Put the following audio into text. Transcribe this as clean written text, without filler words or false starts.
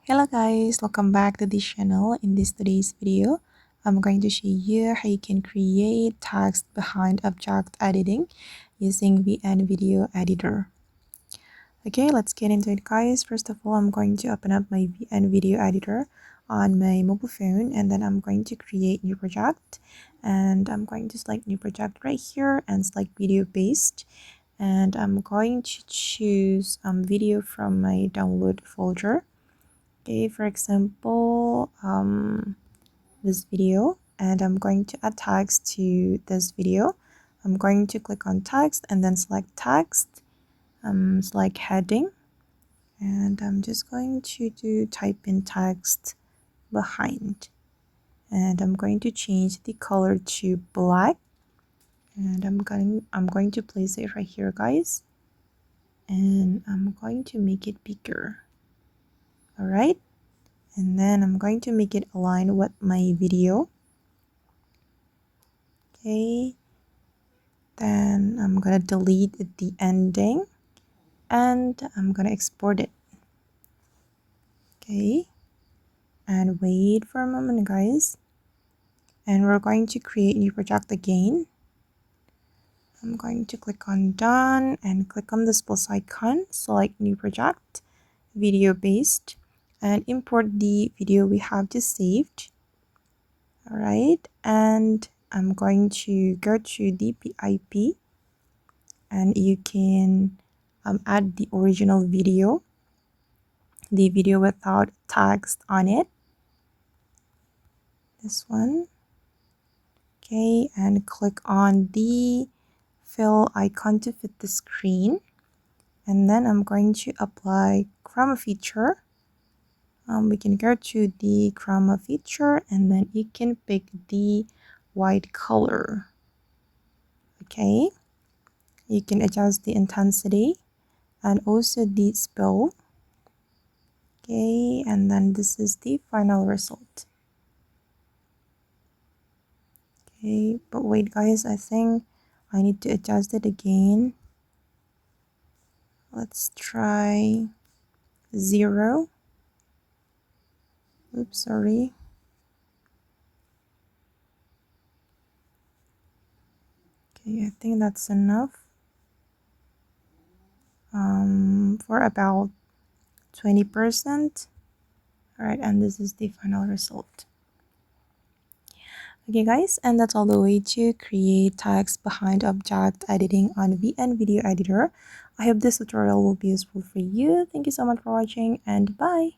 Hello guys, welcome back to this channel. In today's video, I'm going to show you how you can create text behind object editing using VN Video Editor. Okay, let's get into it guys. First of all, I'm going to open up my VN Video Editor on my mobile phone, and then I'm going to create new project, and I'm going to select new project right here and select video based, and I'm going to choose video from my download folder. Okay, for example, this video, and I'm going to add text to this video. I'm going to click on text and then select text, select heading, and I'm just going to type in text behind, and I'm going to change the color to black, and I'm going to place it right here guys, and I'm going to make it bigger. All right, and then I'm going to make it align with my video. Okay, then I'm gonna delete the ending and I'm gonna export it. Okay, and wait for a moment guys, and we're going to create new project again. I'm going to click on done and click on this plus icon, select new project, video based, and import the video we have just saved. All right, and I'm going to go to the PIP, and you can add the original video, the video without text on it, this one. Okay, and click on the fill icon to fit the screen, and then I'm going to apply chroma feature. We can go to the chroma feature, and then you can pick the white color. Okay, you can adjust the intensity and also the spill. Okay, and then this is the final result. Okay, but wait guys, I think I need to adjust it again. Let's try 0. Oops, sorry. Okay, I think that's enough. For about 20%. All right, and this is the final result. Okay guys, and that's all the way to create text behind object editing on VN Video Editor. I hope this tutorial will be useful for you. Thank you so much for watching, and bye.